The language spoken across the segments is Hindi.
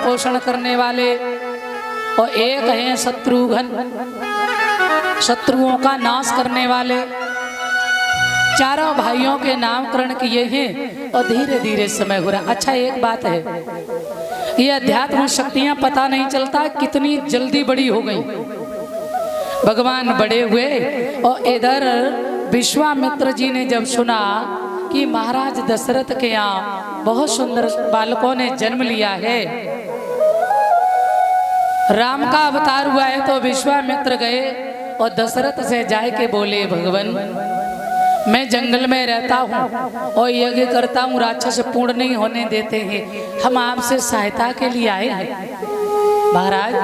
पोषण करने वाले, और एक हैं शत्रुघ्न, शत्रुओं का नाश करने वाले। चारों भाइयों के नामकरण किए हैं और धीरे धीरे समय हो रहा। अच्छा, एक बात है, ये अध्यात्म शक्तियां पता नहीं चलता कितनी जल्दी बड़ी हो गई। भगवान बड़े हुए और इधर विश्वामित्र जी ने जब सुना कि महाराज दशरथ के यहाँ बहुत सुंदर बालकों ने जन्म लिया है, राम का अवतार हुआ है, तो विश्वामित्र गए और दशरथ से जाए के बोले, भगवान मैं जंगल में रहता हूँ और यज्ञ करता हूँ, राक्षस पूर्ण नहीं होने देते हैं, हम आपसे सहायता के लिए आए हैं। महाराज,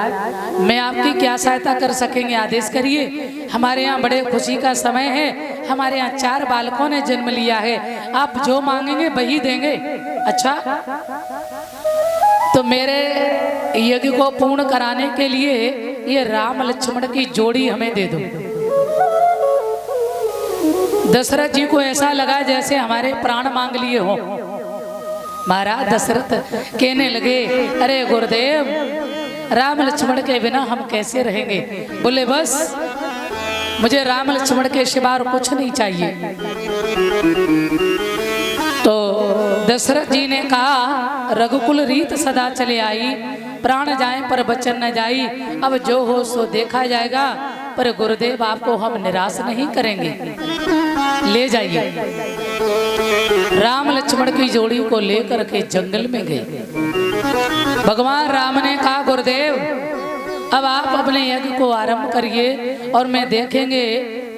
मैं आपकी क्या सहायता कर सकेंगे, आदेश करिए। हमारे यहाँ बड़े खुशी का समय है, हमारे यहाँ 4 बालकों ने जन्म लिया है, आप जो मांगेंगे वही देंगे। अच्छा, तो मेरे यज्ञ को पूर्ण कराने के लिए ये राम लक्ष्मण की जोड़ी हमें दे दो। दशरथ जी को ऐसा लगा जैसे हमारे प्राण मांग लिए हो। महाराज दशरथ कहने लगे, अरे गुरुदेव, राम लक्ष्मण के बिना हम कैसे रहेंगे। बोले, बस मुझे राम लक्ष्मण के सिवा और कुछ नहीं चाहिए। तो दशरथ जी ने कहा, रघुकुल रीत सदा चले आई, प्राण जाए पर बचन न जाई, अब जो हो सो देखा जाएगा, पर गुरुदेव आपको हम निराश नहीं करेंगे, ले जाइए। राम लक्ष्मण की जोड़ी को लेकर के जंगल में गए। भगवान राम ने कहा, गुरुदेव अब आप अपने यज्ञ को आरंभ करिए और मैं देखेंगे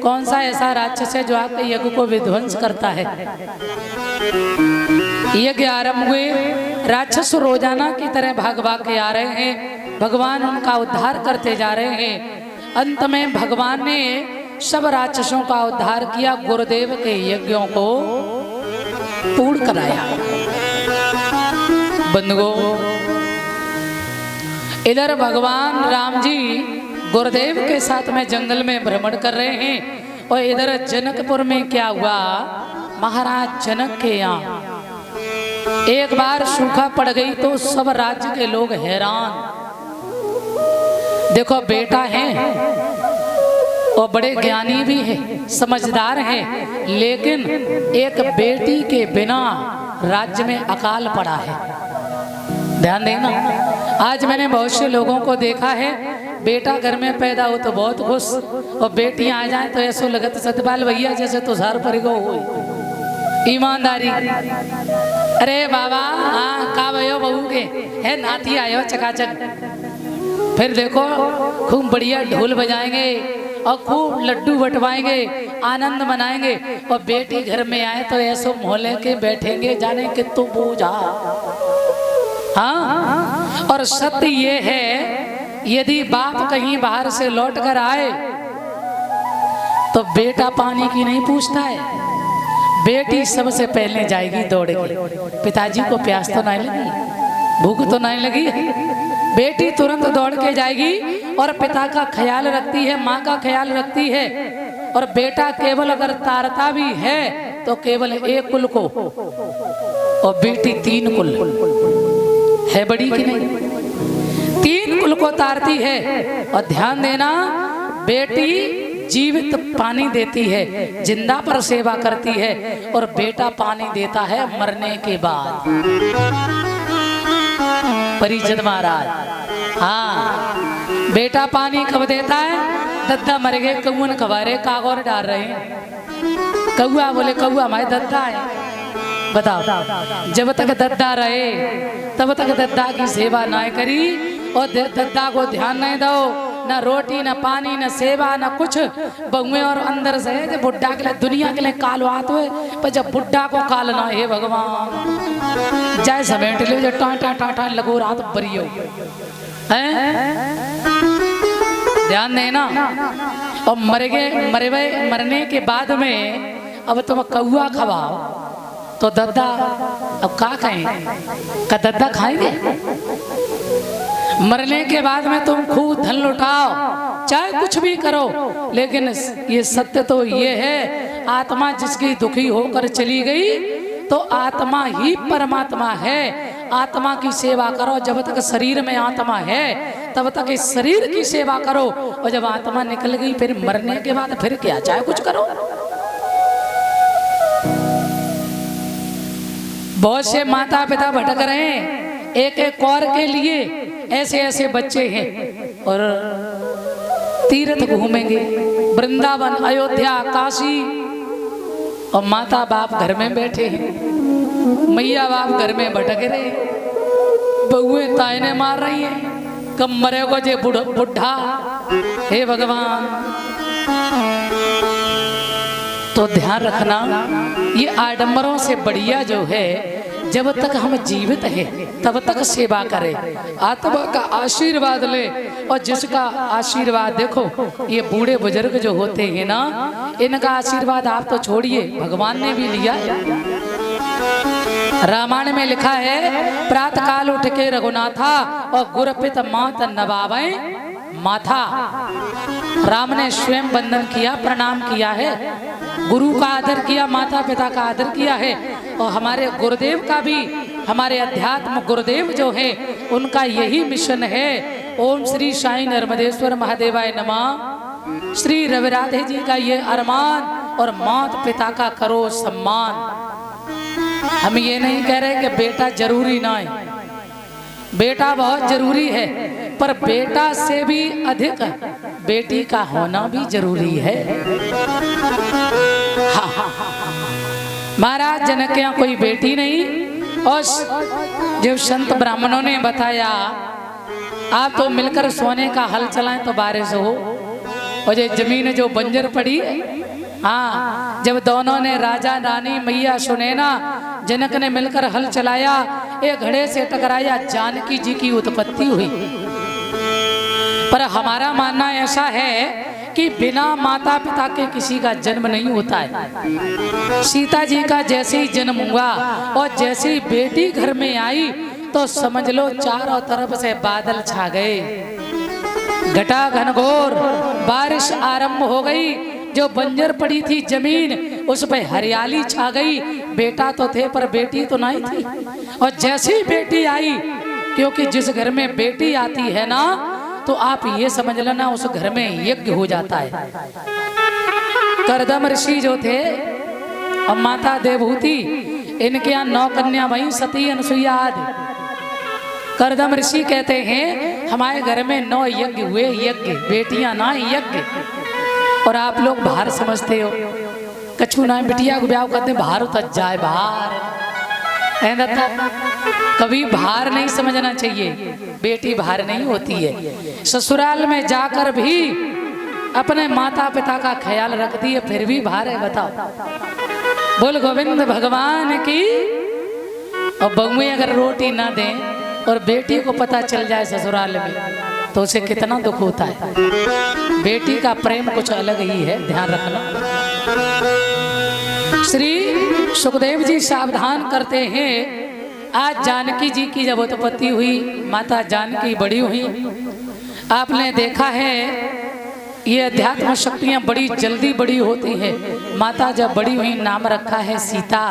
कौन सा ऐसा राक्षस है जो आपके यज्ञ को विध्वंस करता है। यज्ञ आरंभ हुए, राक्षस रोजाना की तरह भाग भाग के आ रहे हैं, भगवान उनका उद्धार करते जा रहे हैं। अंत में भगवान ने सब राक्षसों का उद्धार किया, गुरुदेव के यज्ञों को पूर्ण कराया। बंधुओं, इधर भगवान राम जी गुरुदेव के साथ में जंगल में भ्रमण कर रहे हैं, और इधर जनकपुर में क्या हुआ, महाराज जनक के यहाँ एक बार सूखा पड़ गई तो सब राज्य के लोग हैरान। देखो, बेटा है और बड़े ज्ञानी भी है, समझदार है, लेकिन एक बेटी के बिना राज्य में अकाल पड़ा है। ध्यान देना, आज मैंने बहुत से लोगों को देखा है, बेटा घर में पैदा हो तो बहुत खुश, और बेटियां आ जाए तो ऐसो लगत सतपाल भैया जैसे तो सार पर गो हो। ईमानदारी, अरे बाबा हाँ का भयो बहू के है, नाती आयो चकाचक। फिर देखो खूब बढ़िया ढोल बजाएंगे और खूब लड्डू बंटवाएंगे, आनंद मनाएंगे, और बेटी घर में आए तो ऐसो मोहल्ले के बैठेंगे जाने कि तू बोझा। हाँ, और सत्य ये है, यदि बाप कहीं बाहर से लौट कर आए तो बेटा पानी की नहीं पूछता है, बेटी सबसे पहले जाएगी दौड़ के। पिताजी को प्यास तो नहीं लगी, भूख तो नहीं लगी, बेटी तुरंत दौड़ के जाएगी और पिता का ख्याल रखती है, माँ का ख्याल रखती है। और बेटा केवल अगर तारता भी है तो केवल एक कुल को, और बेटी 3 कुल है, बड़ी की नहीं, 3 कुल को तारती है। और ध्यान देना, बेटी जीवित पानी देती है, जिंदा पर सेवा करती है, और बेटा पानी देता है मरने के बाद। परिजन महाराज, हाँ, बेटा पानी कब देता है, दद्दा मर गए, कौन खबारे कागोर डाल रहे हैं, कौआ बोले कौआ हमारे दद्दा है। बताओ, जब तक दद्दा रहे तब तक दद्दा की सेवा ना करी, और दद्दा को ध्यान नहीं दो, ना रोटी ना पानी ना सेवा ना कुछ। बहुए और अंदर से बुढ़ा के लिए, दुनिया के लिए कालवात हुए, पर जब बुढ़ा को कालना है भगवान जाए समेट ले, जो टाटा टाटा लगो रात बरियो हैं। ध्यान देना, और मरने के बाद में अब तुम कौआ खवाओ तो दद्दा अब का कहें, का दद्दा खाएंगे। मरने के बाद में तुम खूब धन लुटाओ, चाहे कुछ भी करो, लेकिन ये सत्य तो ये है, आत्मा जिसकी दुखी होकर चली गई तो आत्मा ही परमात्मा है। आत्मा की सेवा करो। जब तक शरीर में आत्मा है तब तक इस शरीर की सेवा करो, और जब आत्मा निकल गई फिर मरने के बाद फिर क्या चाहे कुछ करो। बहुत से माता पिता भटक रहे हैं एक एक कौर के लिए, ऐसे ऐसे बच्चे हैं और तीर्थ घूमेंगे, वृंदावन, अयोध्या, काशी, और माता बाप घर में बैठे हैं, मैया बाप घर में भटक रहे, बहुएं तायने मार रही हैं, कब मरेगो जे बुढ़ा। हे भगवान, तो ध्यान रखना, ये आडंबरों से बढ़िया जो है जब तक हम जीवित हैं तब तक सेवा करें, आत्मा का आशीर्वाद ले। और जिसका आशीर्वाद देखो, ये बूढ़े बुजुर्ग जो होते हैं ना, इनका आशीर्वाद आप तो छोड़िए, भगवान ने भी लिया। रामायण में लिखा है, प्रातः काल उठ के रघुनाथा और गुरपित मात नवावे माथा। राम ने स्वयं वंदन किया, प्रणाम किया है, गुरु का आदर किया, माता पिता का आदर किया है। और हमारे गुरुदेव का भी, हमारे अध्यात्म गुरुदेव जो है उनका यही मिशन है। ओम श्री साईं नर्मदेश्वर महादेवाय नमः। श्री रवि राधे जी का ये अरमान, और माता पिता का करो सम्मान। हम ये नहीं कह रहे कि बेटा जरूरी ना है, बेटा बहुत जरूरी है, पर बेटा से भी अधिक बेटी का होना भी जरूरी है। हाँ, महाराज जनक के यहाँ कोई बेटी नहीं, और जब संत ब्राह्मणों ने बताया आप तो मिलकर सोने का हल चलाएं तो बारिश हो, और ये जमीन जो बंजर पड़ी, हाँ, जब दोनों ने, राजा रानी मैया सुनैना जनक ने मिलकर हल चलाया, एक घड़े से टकराया, जानकी जी की उत्पत्ति हुई। पर हमारा मानना ऐसा है कि बिना माता पिता के किसी का जन्म नहीं होता है। सीता जी का जैसे ही जन्म हुआ और जैसे ही बेटी घर में आई तो समझ लो चारों तरफ से बादल छा गए, घटा घनघोर बारिश आरंभ हो गई। जो बंजर पड़ी थी जमीन उस पर हरियाली छा गई। बेटा तो थे पर बेटी तो नहीं थी। और जैसे ही बेटी आई, क्योंकि जिस घर में बेटी आती है ना, तो आप ये समझ लेना उस घर में यज्ञ हो जाता है। करदम ऋषि जो थे और माता देवहूति, इनके यहाँ 9 कन्या वहीं सती अनसुईया आदि। करदम ऋषि कहते हैं हमारे घर में 9 यज्ञ हुए, यज्ञ बेटियां ना यज्ञ। और आप लोग बाहर समझते हो, कछु ना बिटिया को ब्याह करते बाहर उतर जाए, बाहर कभी बाहर नहीं समझना चाहिए। बेटी बाहर नहीं होती है, ससुराल में जाकर भी अपने माता पिता का ख्याल रखती है, फिर भी बाहर है। बताओ, बोल गोविंद भगवान की। और बहुएं अगर रोटी ना दें और बेटी को पता चल जाए ससुराल में, तो उसे कितना दुख होता है। बेटी का प्रेम कुछ अलग ही है, ध्यान रखना। श्री सुखदेव जी सावधान करते हैं, आज जानकी जी की जब उत्पत्ति हुई, माता जानकी बड़ी हुई, आपने देखा है ये अध्यात्म शक्तियां बड़ी जल्दी बड़ी होती है। माता जब बड़ी हुई नाम रखा है सीता,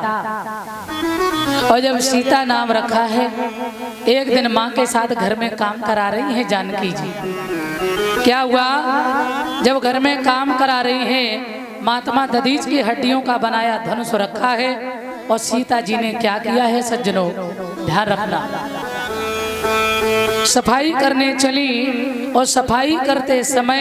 और जब सीता नाम रखा है, एक दिन माँ के साथ घर में काम करा रही है जानकी जी। क्या हुआ, जब घर में काम करा रही है, महात्मा दधीच की हड्डियों का बनाया धनुष रखा है, और सीता जी ने क्या किया है सज्जनों, ध्यान रखना। सफाई करने चली और सफाई करते समय